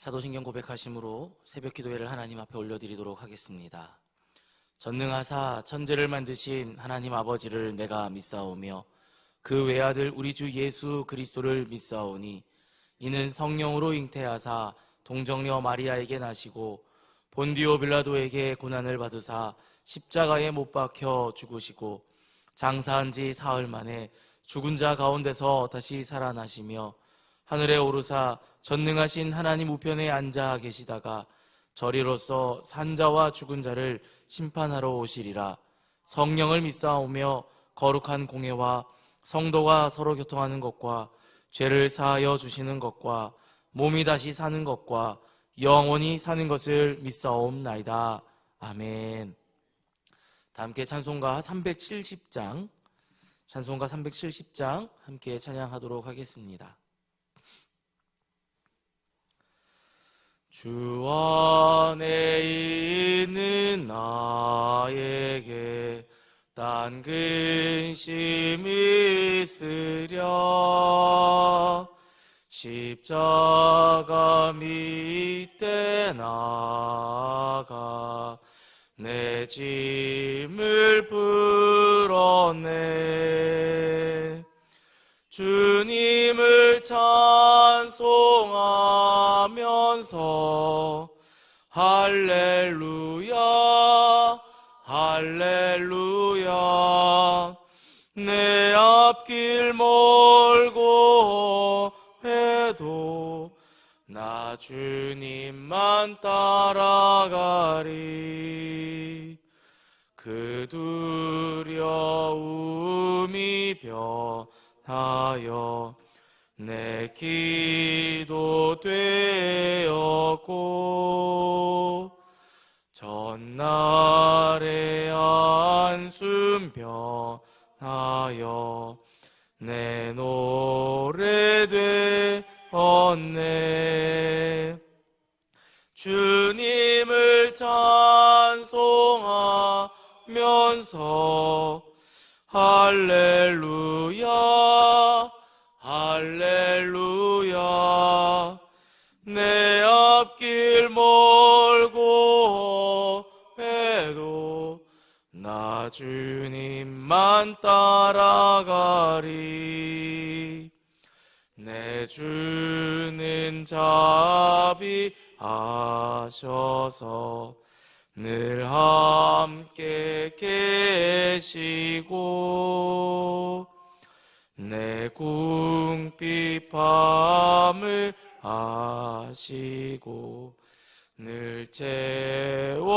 사도신경 고백하심으로 새벽 기도회를 하나님 앞에 올려드리도록 하겠습니다. 전능하사 천지를 만드신 하나님 아버지를 내가 믿사오며 그 외아들 우리 주 예수 그리스도를 믿사오니 이는 성령으로 잉태하사 동정녀 마리아에게 나시고 본디오 빌라도에게 고난을 받으사 십자가에 못 박혀 죽으시고 장사한 지 사흘 만에 죽은 자 가운데서 다시 살아나시며 하늘에 오르사 전능하신 하나님 우편에 앉아 계시다가 저리로서 산자와 죽은 자를 심판하러 오시리라. 성령을 믿사오며 거룩한 공회와 성도가 서로 교통하는 것과 죄를 사하여 주시는 것과 몸이 다시 사는 것과 영원히 사는 것을 믿사옵나이다. 아멘. 다 함께 찬송가 370장 함께 찬양하도록 하겠습니다. 주 안에 있는 나에게 딴 근심 있으랴. 십자가 밑에 나가 내 짐을 풀었네. 주님을 찬송하면서 할렐루야 할렐루야. 내 앞길 멀고 해도 나 주님만 따라가리. 그 두려움이 변하여 내 기도 되었고 전날의 한숨 변하여 내 노래 되었네. 주님을 찬송하면서 할렐루야 할렐루야. 내 앞길 멀고 해도 나 주님만 따라가리. 내 주는 자비하셔서 늘 함께 계시고 내 궁핍함을 아시고 늘 채워주시네.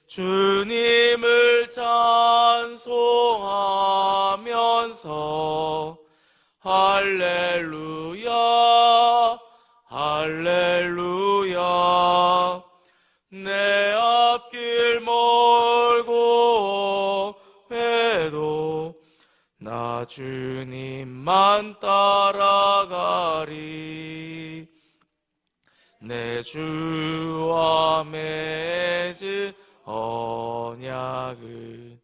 주님을 찬송하면서 할렐루야 할렐루야. 내 앞길 멀고 해도 나 주님만 따라가리. 내 주와 맺은 언약을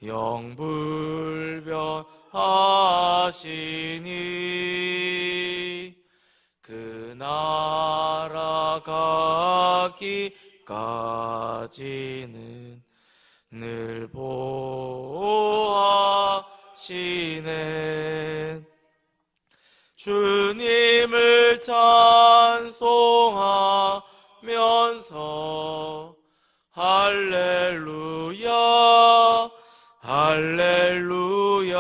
영불변하시니 그 나라 가기까지는 늘 보호하시네. 주님을 찬송하면서 할렐루야 할렐루야.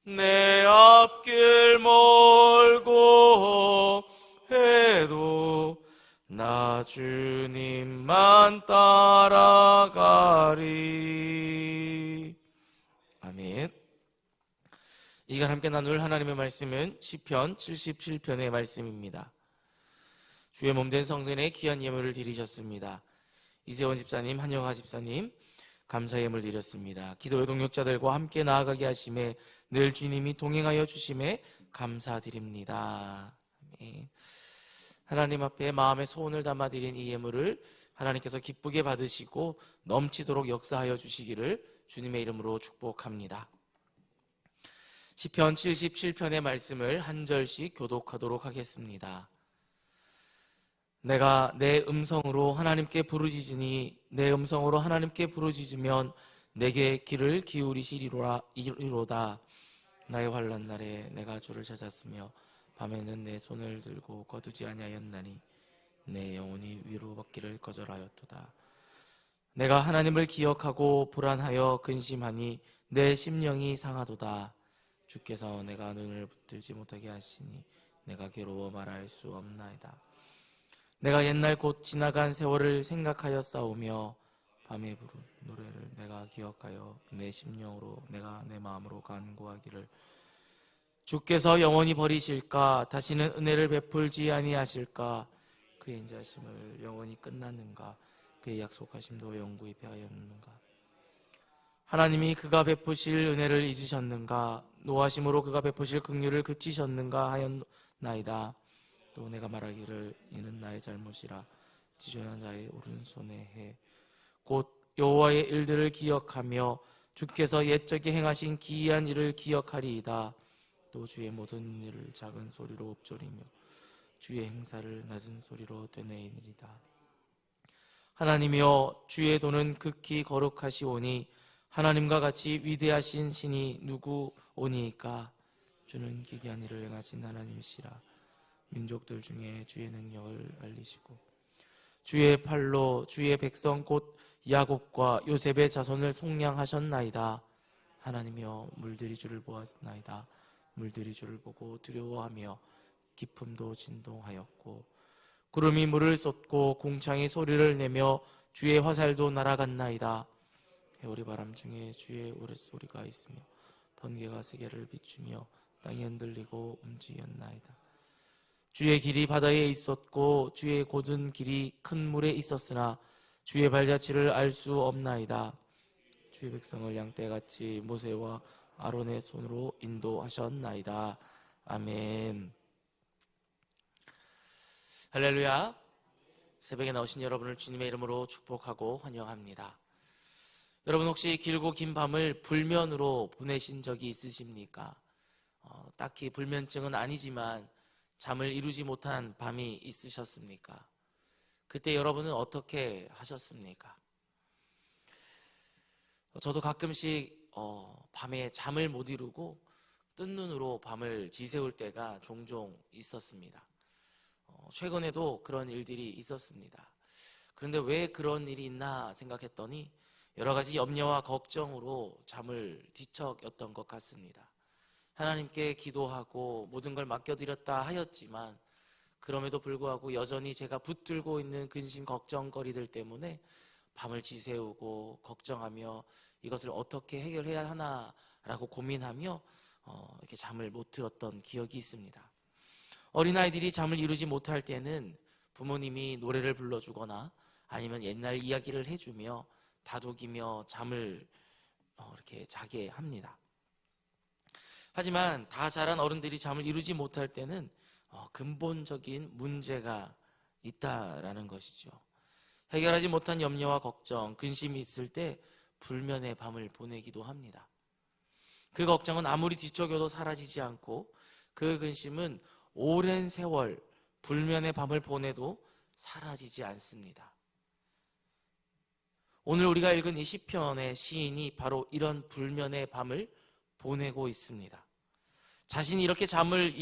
내 앞길 멀고 해도 나 주님만 따라가리. 아멘. 이 시간 함께 나눌 하나님의 말씀은 시편 77편의 말씀입니다. 주의 몸된 성전에 귀한 예물을 드리셨습니다. 이세원 집사님, 한영하 집사님 감사 예물 드렸습니다. 기도의 동역자들과 함께 나아가게 하심에 늘 주님이 동행하여 주심에 감사드립니다. 아멘. 하나님 앞에 마음의 소원을 담아 드린 이 예물을 하나님께서 기쁘게 받으시고 넘치도록 역사하여 주시기를 주님의 이름으로 축복합니다. 시편 77편의 말씀을 한 절씩 교독하도록 하겠습니다. 내가 내 음성으로 하나님께 부르짖으니 내 음성으로 하나님께 부르짖으면 내게 귀를 기울이시리로다. 나의 환난 날에 내가 주를 찾았으며 밤에는 내 손을 들고 거두지 아니하였나니 내 영혼이 위로받기를 거절하였도다. 내가 하나님을 기억하고 불안하여 근심하니 내 심령이 상하도다. 주께서 내가 눈을 붙들지 못하게 하시니 내가 괴로워 말할 수 없나이다. 내가 옛날 곧 지나간 세월을 생각하여 싸우며 밤에 부른 노래를 내가 기억하여 내 심령으로 내가 내 마음으로 간구하기를 주께서 영원히 버리실까? 다시는 은혜를 베풀지 아니하실까? 그의 인자심을 영원히 끝났는가? 그의 약속하심도 영구히 패하였는가? 하나님이 그가 베푸실 은혜를 잊으셨는가? 노하심으로 그가 베푸실 긍휼을 그치셨는가 하였나이다. 또 내가 말하기를 이는 나의 잘못이라 지존한 자의 오른손에 해 곧 여호와의 일들을 기억하며 주께서 옛적에 행하신 기이한 일을 기억하리이다. 또 주의 모든 일을 작은 소리로 읊조리며 주의 행사를 낮은 소리로 되뇌이리이다. 하나님이여 주의 도는 극히 거룩하시오니 하나님과 같이 위대하신 신이 누구오니이까? 주는 기이한 일을 행하신 하나님이시라. 민족들 중에 주의 능력을 알리시고 주의 팔로 주의 백성 곧 야곱과 요셉의 자손을 속량하셨나이다. 하나님이여 물들이 주를 보았나이다. 물들이 주를 보고 두려워하며 깊음도 진동하였고 구름이 물을 쏟고 공창이 소리를 내며 주의 화살도 날아갔나이다. 해오리 바람 중에 주의 우레소리가 있으며 번개가 세계를 비추며 땅이 흔들리고 움직였나이다. 주의 길이 바다에 있었고 주의 곧은 길이 큰 물에 있었으나 주의 발자취를 알 수 없나이다. 주의 백성을 양떼같이 모세와 아론의 손으로 인도하셨나이다. 아멘. 할렐루야. 새벽에 나오신 여러분을 주님의 이름으로 축복하고 환영합니다. 여러분 혹시 길고 긴 밤을 불면으로 보내신 적이 있으십니까? 딱히 불면증은 아니지만 잠을 이루지 못한 밤이 있으셨습니까? 그때 여러분은 어떻게 하셨습니까? 저도 가끔씩 밤에 잠을 못 이루고 뜬 눈으로 밤을 지새울 때가 종종 있었습니다. 최근에도 그런 일들이 있었습니다. 그런데 왜 그런 일이 있나 생각했더니 여러 가지 염려와 걱정으로 잠을 뒤척였던 것 같습니다. 하나님께 기도하고 모든 걸 맡겨드렸다 하였지만 그럼에도 불구하고 여전히 제가 붙들고 있는 근심 걱정거리들 때문에 밤을 지새우고 걱정하며 이것을 어떻게 해결해야 하나라고 고민하며 이렇게 잠을 못 들었던 기억이 있습니다. 어린아이들이 잠을 이루지 못할 때는 부모님이 노래를 불러주거나 아니면 옛날 이야기를 해주며 다독이며 잠을 이렇게 자게 합니다. 하지만 다 자란 어른들이 잠을 이루지 못할 때는 근본적인 문제가 있다라는 것이죠. 해결하지 못한 염려와 걱정, 근심이 있을 때 불면의 밤을 보내기도 합니다. 그 걱정은 아무리 뒤척여도 사라지지 않고 그 근심은 오랜 세월 불면의 밤을 보내도 사라지지 않습니다. 오늘 우리가 읽은 이 시편의 시인이 바로 이런 불면의 밤을 보내고 있습니다. 자신이 이렇게 잠을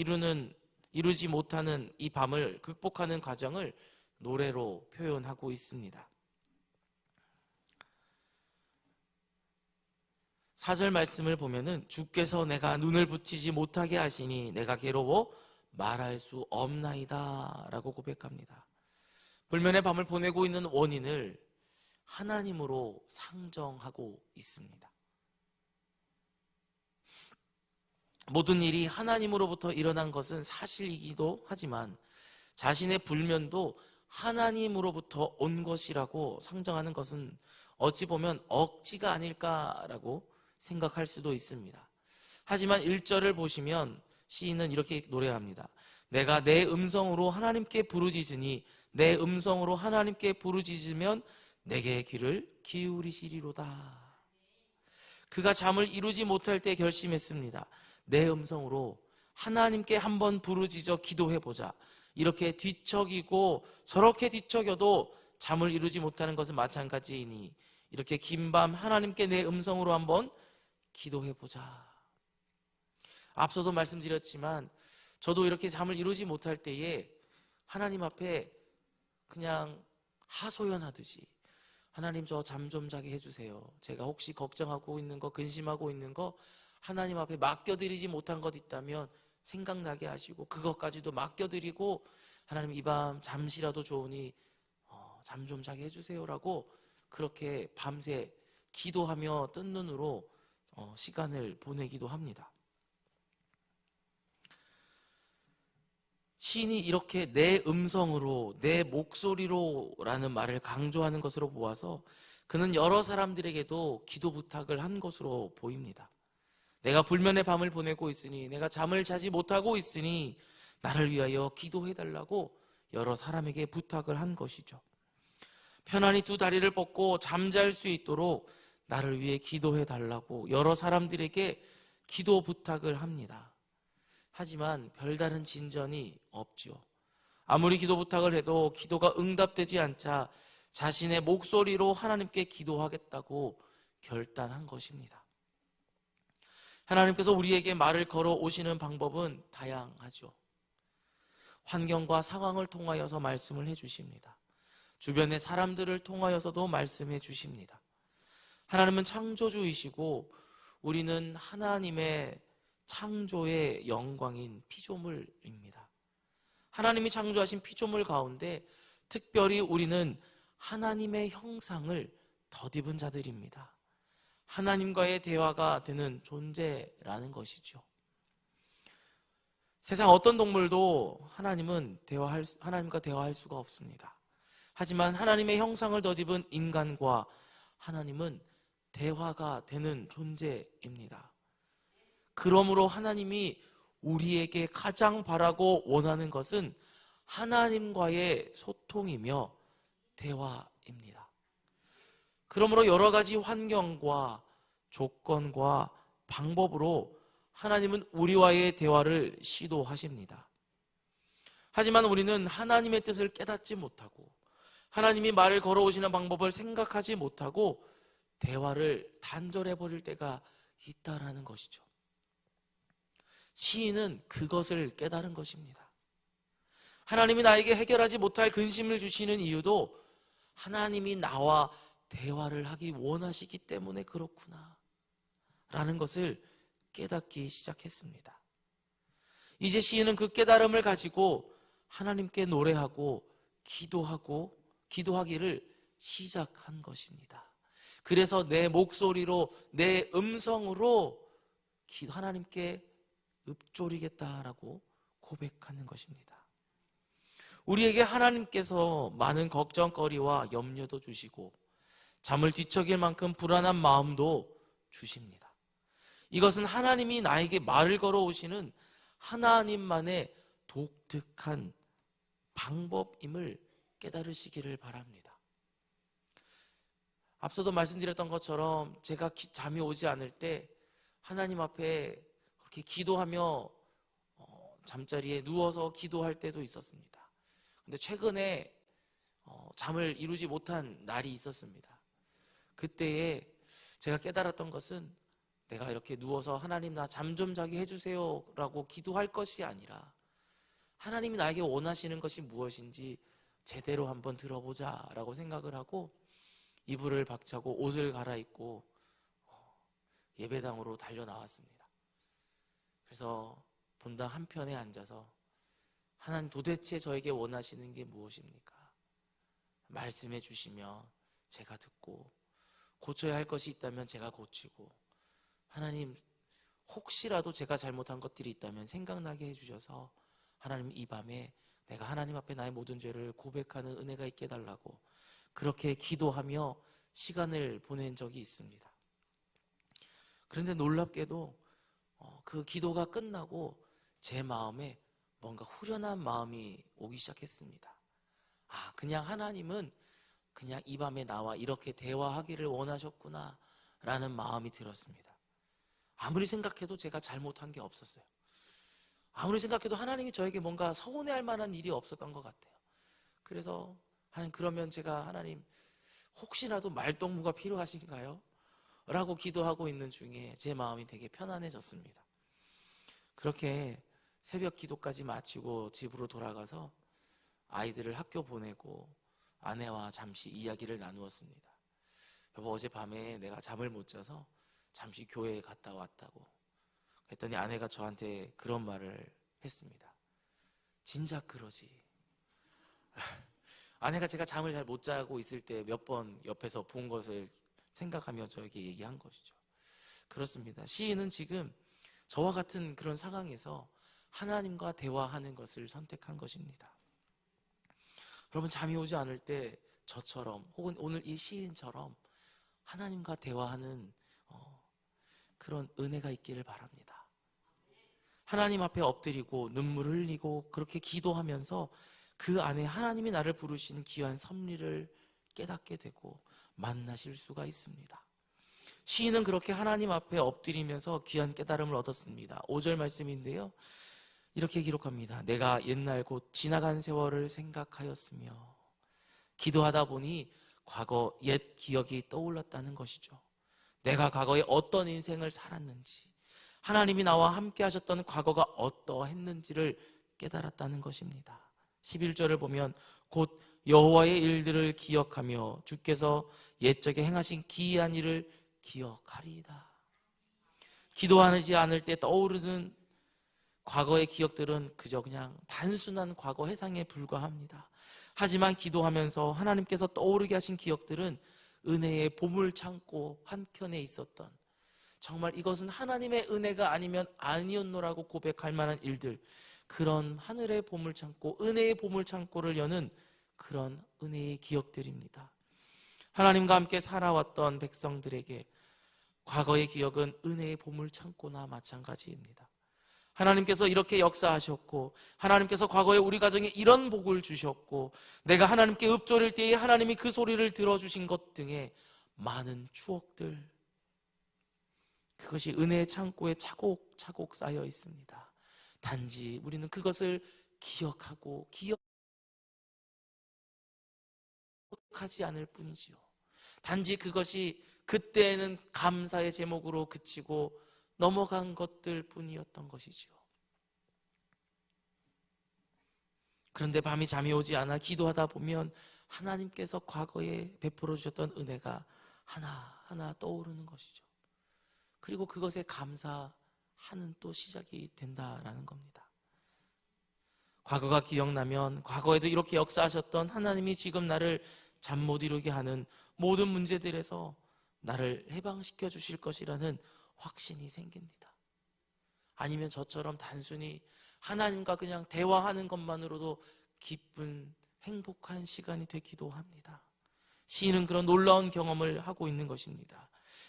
이루지 못하는 이 밤을 극복하는 과정을 노래로 표현하고 있습니다. 4절 말씀을 보면은 주께서 내가 눈을 붙이지 못하게 하시니 내가 괴로워 말할 수 없나이다 라고 고백합니다. 불면의 밤을 보내고 있는 원인을 하나님으로 상정하고 있습니다. 모든 일이 하나님으로부터 일어난 것은 사실이기도 하지만 자신의 불면도 하나님으로부터 온 것이라고 상정하는 것은 어찌 보면 억지가 아닐까라고 생각할 수도 있습니다. 하지만 1절을 보시면 시인은 이렇게 노래합니다. 내가 내 음성으로 하나님께 부르짖으니 내 음성으로 하나님께 부르짖으면 내게 귀를 기울이시리로다. 그가 잠을 이루지 못할 때 결심했습니다. 내 음성으로 하나님께 한번 부르짖어 기도해보자. 이렇게 뒤척이고 저렇게 뒤척여도 잠을 이루지 못하는 것은 마찬가지이니 이렇게 긴 밤 하나님께 내 음성으로 한번 기도해보자. 앞서도 말씀드렸지만 저도 이렇게 잠을 이루지 못할 때에 하나님 앞에 그냥 하소연하듯이 하나님 저 잠 좀 자게 해주세요. 제가 혹시 걱정하고 있는 거, 근심하고 있는 거 하나님 앞에 맡겨드리지 못한 것 있다면 생각나게 하시고 그것까지도 맡겨드리고 하나님 이 밤 잠시라도 좋으니 잠 좀 자게 해주세요라고 그렇게 밤새 기도하며 뜬 눈으로 시간을 보내기도 합니다. 시인이 이렇게 내 음성으로, 내 목소리로 라는 말을 강조하는 것으로 보아서 그는 여러 사람들에게도 기도 부탁을 한 것으로 보입니다. 내가 불면의 밤을 보내고 있으니, 내가 잠을 자지 못하고 있으니 나를 위하여 기도해달라고 여러 사람에게 부탁을 한 것이죠. 편안히 두 다리를 뻗고 잠잘 수 있도록 나를 위해 기도해달라고 여러 사람들에게 기도 부탁을 합니다. 하지만 별다른 진전이 없지요. 아무리 기도 부탁을 해도 기도가 응답되지 않자 자신의 목소리로 하나님께 기도하겠다고 결단한 것입니다. 하나님께서 우리에게 말을 걸어 오시는 방법은 다양하죠. 환경과 상황을 통하여서 말씀을 해주십니다. 주변의 사람들을 통하여서도 말씀해 주십니다. 하나님은 창조주이시고 우리는 하나님의 창조의 영광인 피조물입니다. 하나님이 창조하신 피조물 가운데 특별히 우리는 하나님의 형상을 덧입은 자들입니다. 하나님과의 대화가 되는 존재라는 것이죠. 세상 어떤 동물도 하나님과 대화할 수가 없습니다. 하지만 하나님의 형상을 덧입은 인간과 하나님은 대화가 되는 존재입니다. 그러므로 하나님이 우리에게 가장 바라고 원하는 것은 하나님과의 소통이며 대화입니다. 그러므로 여러 가지 환경과 조건과 방법으로 하나님은 우리와의 대화를 시도하십니다. 하지만 우리는 하나님의 뜻을 깨닫지 못하고 하나님이 말을 걸어오시는 방법을 생각하지 못하고 대화를 단절해버릴 때가 있다라는 것이죠. 시인은 그것을 깨달은 것입니다. 하나님이 나에게 해결하지 못할 근심을 주시는 이유도 하나님이 나와 대화를 하기 원하시기 때문에 그렇구나 라는 것을 깨닫기 시작했습니다. 이제 시인은 그 깨달음을 가지고 하나님께 노래하고 기도하기를 시작한 것입니다. 그래서 내 목소리로, 내 음성으로 하나님께 읊조리겠다라고 고백하는 것입니다. 우리에게 하나님께서 많은 걱정거리와 염려도 주시고 잠을 뒤척일 만큼 불안한 마음도 주십니다. 이것은 하나님이 나에게 말을 걸어오시는 하나님만의 독특한 방법임을 깨달으시기를 바랍니다. 앞서도 말씀드렸던 것처럼 제가 잠이 오지 않을 때 하나님 앞에 그렇게 기도하며 잠자리에 누워서 기도할 때도 있었습니다. 근데 최근에 잠을 이루지 못한 날이 있었습니다. 그때에 제가 깨달았던 것은 내가 이렇게 누워서 하나님 나 잠 좀 자게 해주세요 라고 기도할 것이 아니라 하나님이 나에게 원하시는 것이 무엇인지 제대로 한번 들어보자 라고 생각을 하고 이불을 박차고 옷을 갈아입고 예배당으로 달려 나왔습니다. 그래서 본당 한편에 앉아서 하나님 도대체 저에게 원하시는 게 무엇입니까? 말씀해 주시면 제가 듣고 고쳐야 할 것이 있다면 제가 고치고 하나님 혹시라도 제가 잘못한 것들이 있다면 생각나게 해주셔서 하나님 이 밤에 내가 하나님 앞에 나의 모든 죄를 고백하는 은혜가 있게 해달라고 그렇게 기도하며 시간을 보낸 적이 있습니다. 그런데 놀랍게도 그 기도가 끝나고 제 마음에 뭔가 후련한 마음이 오기 시작했습니다. 그냥 하나님은 그냥 이 밤에 나와 이렇게 대화하기를 원하셨구나 라는 마음이 들었습니다. 아무리 생각해도 제가 잘못한 게 없었어요. 아무리 생각해도 하나님이 저에게 뭔가 서운해할 만한 일이 없었던 것 같아요. 그래서 하나님, 그러면 제가 하나님 혹시라도 말동무가 필요하신가요? 라고 기도하고 있는 중에 제 마음이 되게 편안해졌습니다. 그렇게 새벽 기도까지 마치고 집으로 돌아가서 아이들을 학교 보내고 아내와 잠시 이야기를 나누었습니다. 여보, 어젯밤에 내가 잠을 못 자서 잠시 교회에 갔다 왔다고. 그랬더니 아내가 저한테 그런 말을 했습니다. 진작 그러지. 아내가 제가 잠을 잘 못 자고 있을 때 몇 번 옆에서 본 것을 생각하며 저에게 얘기한 것이죠. 그렇습니다. 시인은 지금 저와 같은 그런 상황에서 하나님과 대화하는 것을 선택한 것입니다. 여러분, 잠이 오지 않을 때 저처럼 혹은 오늘 이 시인처럼 하나님과 대화하는 그런 은혜가 있기를 바랍니다. 하나님 앞에 엎드리고 눈물을 흘리고 그렇게 기도하면서 그 안에 하나님이 나를 부르신 귀한 섭리를 깨닫게 되고 만나실 수가 있습니다. 시인은 그렇게 하나님 앞에 엎드리면서 귀한 깨달음을 얻었습니다. 5절 말씀인데요, 이렇게 기록합니다. 내가 옛날 곧 지나간 세월을 생각하였으며. 기도하다 보니 과거 옛 기억이 떠올랐다는 것이죠. 내가 과거에 어떤 인생을 살았는지, 하나님이 나와 함께 하셨던 과거가 어떠했는지를 깨달았다는 것입니다. 11절을 보면 곧 여호와의 일들을 기억하며 주께서 옛적에 행하신 기이한 일을 기억하리이다. 기도하지 않을 때 떠오르는 과거의 기억들은 그저 그냥 단순한 과거 회상에 불과합니다. 하지만 기도하면서 하나님께서 떠오르게 하신 기억들은 은혜의 보물창고 한켠에 있었던, 정말 이것은 하나님의 은혜가 아니면 아니었노라고 고백할 만한 일들, 그런 하늘의 보물창고, 은혜의 보물창고를 여는 그런 은혜의 기억들입니다. 하나님과 함께 살아왔던 백성들에게 과거의 기억은 은혜의 보물창고나 마찬가지입니다. 하나님께서 이렇게 역사하셨고, 하나님께서 과거에 우리 가정에 이런 복을 주셨고, 내가 하나님께 읊조릴 때에 하나님이 그 소리를 들어주신 것 등의 많은 추억들, 그것이 은혜의 창고에 차곡차곡 쌓여 있습니다. 단지 우리는 그것을 기억하고 기억하지 않을 뿐이지요. 단지 그것이 그때는 감사의 제목으로 그치고 넘어간 것들 뿐이었던 것이지요. 그런데 밤이 잠이 오지 않아 기도하다 보면 하나님께서 과거에 베풀어 주셨던 은혜가 하나하나 떠오르는 것이죠. 그리고 그것에 감사하는 또 시작이 된다라는 겁니다. 과거가 기억나면 과거에도 이렇게 역사하셨던 하나님이 지금 나를 잠 못 이루게 하는 모든 문제들에서 나를 해방시켜 주실 것이라는 확신이 생깁니다. 아니면 저처럼 단순히 하나님과 그냥 대화하는 것만으로도 기쁜 행복한 시간이 되기도 합니다. 시인은 그런 놀라운 경험을 하고 있는 것입니다.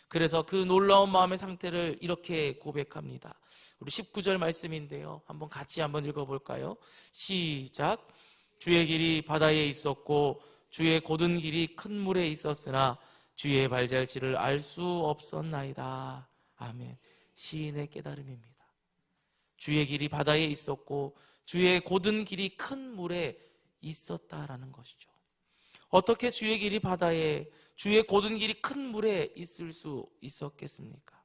그래서 그 놀라운 마음의 상태를 이렇게 고백합니다. 우리 19절 말씀인데요, 같이 읽어볼까요? 시작. 주의 길이 바다에 있었고 주의 곧은 길이 큰 물에 있었으나 주의 발자취를 알 수 없었나이다. 아멘. 시인의 깨달음입니다. 주의 길이 바다에 있었고 주의 곧은 길이 큰 물에 있었다라는 것이죠. 어떻게 주의 길이 바다에, 주의 곧은 길이 큰 물에 있을 수 있었겠습니까?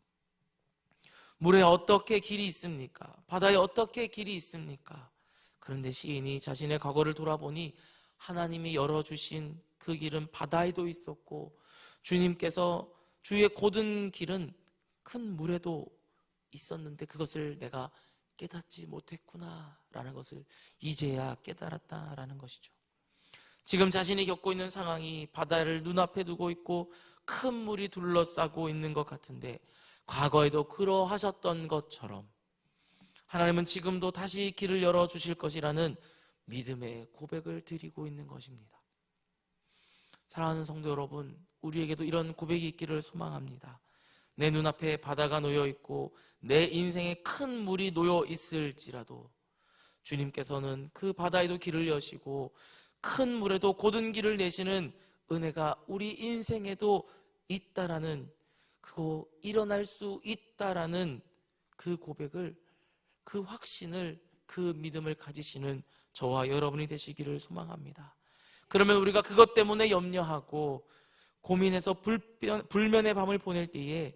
물에 어떻게 길이 있습니까? 바다에 어떻게 길이 있습니까? 그런데 시인이 자신의 과거를 돌아보니 하나님이 열어주신 그 길은 바다에도 있었고 주님께서 주의 곧은 길은 큰 물에도 있었는데 그것을 내가 깨닫지 못했구나 라는 것을 이제야 깨달았다라는 것이죠. 지금 자신이 겪고 있는 상황이 바다를 눈앞에 두고 있고 큰 물이 둘러싸고 있는 것 같은데, 과거에도 그러하셨던 것처럼 하나님은 지금도 다시 길을 열어주실 것이라는 믿음의 고백을 드리고 있는 것입니다. 사랑하는 성도 여러분, 우리에게도 이런 고백이 있기를 소망합니다. 내 눈앞에 바다가 놓여 있고 내 인생에 큰 물이 놓여 있을지라도 주님께서는 그 바다에도 길을 여시고 큰 물에도 곧은 길을 내시는 은혜가 우리 인생에도 있다라는 그거 일어날 수 있다라는 그 고백을, 그 확신을, 그 믿음을 가지시는 저와 여러분이 되시기를 소망합니다. 그러면 우리가 그것 때문에 염려하고 고민해서 불면의 밤을 보낼 때에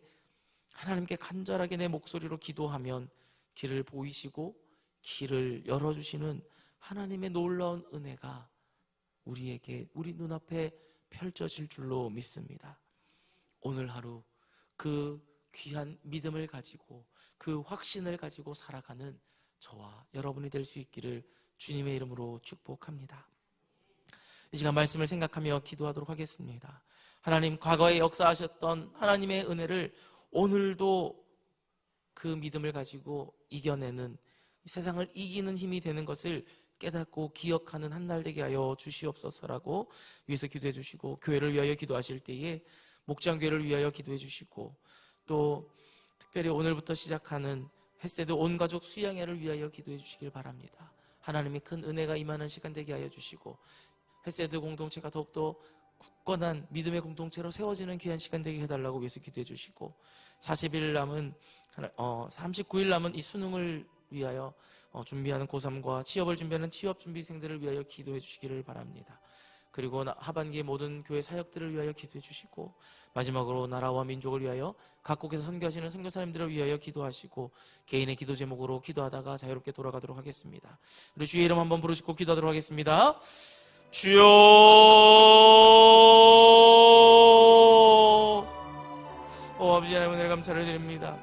하나님께 간절하게 내 목소리로 기도하면 길을 보이시고 길을 열어주시는 하나님의 놀라운 은혜가 우리에게, 우리 눈앞에 펼쳐질 줄로 믿습니다. 오늘 하루 그 귀한 믿음을 가지고, 그 확신을 가지고 살아가는 저와 여러분이 될 수 있기를 주님의 이름으로 축복합니다. 이 시간 말씀을 생각하며 기도하도록 하겠습니다. 하나님, 과거에 역사하셨던 하나님의 은혜를 오늘도 그 믿음을 가지고 이겨내는, 세상을 이기는 힘이 되는 것을 깨닫고 기억하는 한 날 되게 하여 주시옵소서라고 위해서 기도해 주시고, 교회를 위하여 기도하실 때에 목장교회를 위하여 기도해 주시고, 또 특별히 오늘부터 시작하는 햇세드 온가족 수양회를 위하여 기도해 주시길 바랍니다. 하나님의 큰 은혜가 임하는 시간 되게 하여 주시고, 햇세드 공동체가 더욱더 굳건한 믿음의 공동체로 세워지는 귀한 시간 되게 해달라고 위해서 기도해 주시고, 39일 남은 이 수능을 위하여 준비하는 고3과 취업을 준비하는 취업 준비생들을 위하여 기도해 주시기를 바랍니다. 그리고 하반기의 모든 교회 사역들을 위하여 기도해 주시고, 마지막으로 나라와 민족을 위하여 각국에서 선교하시는 선교사님들을 위하여 기도하시고, 개인의 기도 제목으로 기도하다가 자유롭게 돌아가도록 하겠습니다. 우리 주의 이름 한번 부르시고 기도하도록 하겠습니다. 주여, 아버지 하나님, 은혜를 감사를 드립니다.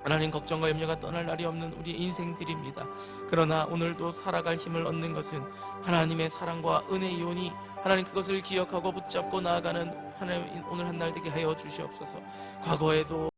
하나님, 걱정과 염려가 떠날 날이 없는 우리의 인생들입니다. 그러나 오늘도 살아갈 힘을 얻는 것은 하나님의 사랑과 은혜이오니, 하나님 그것을 기억하고 붙잡고 나아가는 하나님 오늘 한 날 되게 하여 주시옵소서. 과거에도